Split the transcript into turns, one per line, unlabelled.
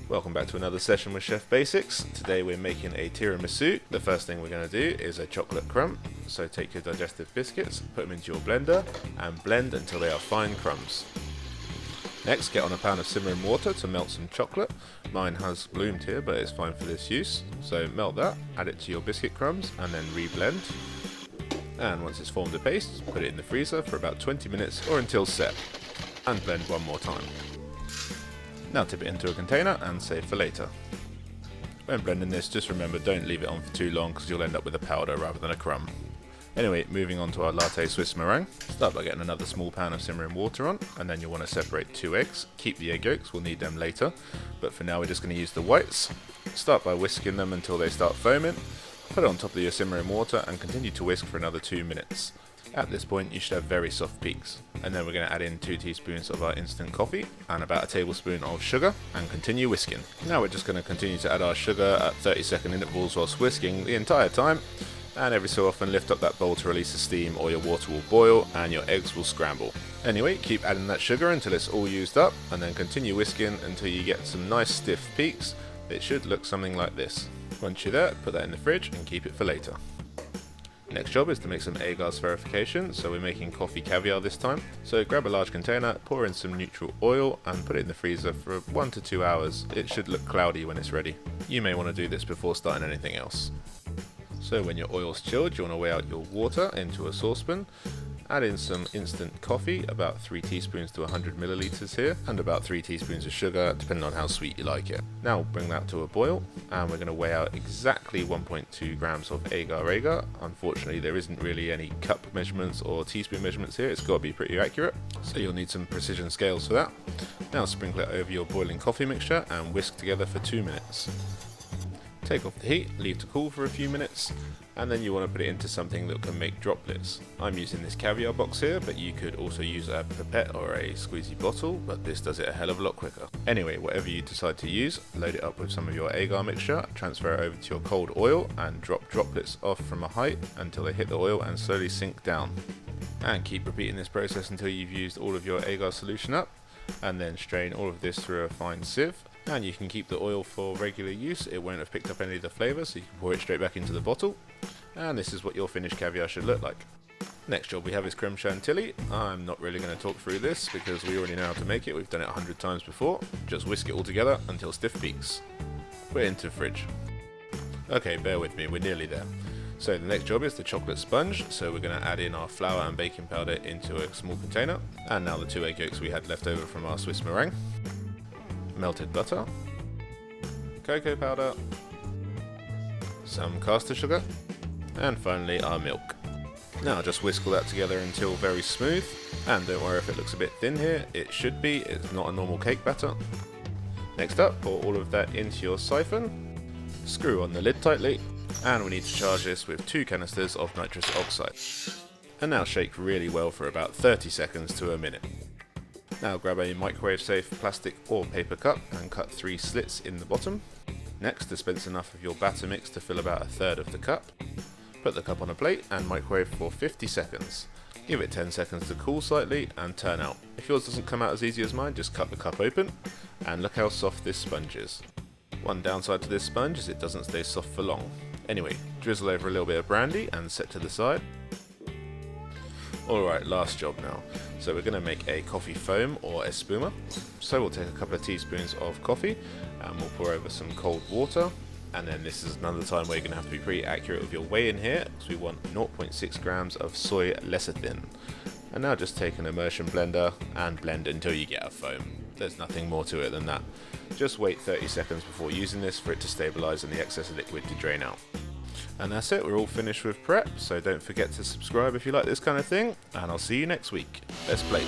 Welcome back to another session with Chef Basics. Today we're making a tiramisu. The first thing we're going to do is a chocolate crumb. So take your digestive biscuits, put them into your blender and blend until they are fine crumbs. Next, get on a pan of simmering water to melt some chocolate. Mine has bloomed here, but it's fine for this use. So melt that, add it to your biscuit crumbs and then re-blend. And once it's formed a paste, put it in the freezer for about 20 minutes or until set. And blend one more time. Now tip it into a container and save for later. When blending this, just remember don't leave it on for too long because you'll end up with a powder rather than a crumb. Anyway, moving on to our Latte Swiss meringue. Start by getting another small pan of simmering water on, and then you'll want to separate 2 eggs. Keep the egg yolks, we'll need them later, but for now we're just going to use the whites. Start by whisking them until they start foaming. Put it on top of your simmering water and continue to whisk for another 2 minutes. At this point you should have very soft peaks, and then we're going to add in 2 teaspoons of our instant coffee and about a tablespoon of sugar and continue whisking. Now we're just going to continue to add our sugar at 30-second intervals whilst whisking the entire time, and every so often lift up that bowl to release the steam or your water will boil and your eggs will scramble. Anyway, keep adding that sugar until it's all used up and then continue whisking until you get some nice stiff peaks. It should look something like this. Once you're there, put that in the fridge and keep it for later. Next job is to make some agar spherification, so we're making coffee caviar this time. So grab a large container, pour in some neutral oil and put it in the freezer for 1 to 2 hours. It should look cloudy when it's ready. You may want to do this before starting anything else. So when your oil's chilled, you want to weigh out your water into a saucepan. Add in some instant coffee, about 3 teaspoons to 100 milliliters here, and about 3 teaspoons of sugar, depending on how sweet you like it. Now bring that to a boil, and we're going to weigh out exactly 1.2 grams of agar. Unfortunately, there isn't really any cup measurements or teaspoon measurements here. It's got to be pretty accurate, so you'll need some precision scales for that. Now sprinkle it over your boiling coffee mixture and whisk together for 2 minutes. Take off the heat, leave to cool for a few minutes, and then you want to put it into something that can make droplets. I'm using this caviar box here, but you could also use a pipette or a squeezy bottle, but this does it a hell of a lot quicker. Anyway, whatever you decide to use, load it up with some of your agar mixture, transfer it over to your cold oil, and drop droplets off from a height until they hit the oil and slowly sink down. And keep repeating this process until you've used all of your agar solution up, and then strain all of this through a fine sieve. And you can keep the oil for regular use, it won't have picked up any of the flavours, so you can pour it straight back into the bottle. And this is what your finished caviar should look like. Next job we have is Creme Chantilly. I'm not really going to talk through this because we already know how to make it, we've done it 100 times before. Just whisk it all together until stiff peaks. Put it into the fridge. Okay, bear with me, we're nearly there. So the next job is the chocolate sponge, so we're going to add in our flour and baking powder into a small container. And now the 2 egg yolks we had left over from our Swiss meringue. Melted butter, cocoa powder, some caster sugar, and finally our milk. Now just whisk all that together until very smooth, and don't worry if it looks a bit thin here, it should be, it's not a normal cake batter. Next up, pour all of that into your siphon, screw on the lid tightly, and we need to charge this with 2 canisters of nitrous oxide. And now shake really well for about 30 seconds to a minute. Now grab a microwave safe plastic or paper cup and cut 3 slits in the bottom. Next, dispense enough of your batter mix to fill about 1/3 of the cup. Put the cup on a plate and microwave for 50 seconds. Give it 10 seconds to cool slightly and turn out. If yours doesn't come out as easy as mine, just cut the cup open and look how soft this sponge is. One downside to this sponge is it doesn't stay soft for long. Anyway, drizzle over a little bit of brandy and set to the side. Alright, last job now. So we're going to make a coffee foam or espuma. So we'll take a couple of teaspoons of coffee and we'll pour over some cold water. And then this is another time where you're going to have to be pretty accurate with your weigh in here, because we want 0.6 grams of soy lecithin. And now just take an immersion blender and blend until you get a foam. There's nothing more to it than that. Just wait 30 seconds before using this for it to stabilise and the excess liquid to drain out. And that's it, we're all finished with prep, so don't forget to subscribe if you like this kind of thing, and I'll see you next week. Let's play.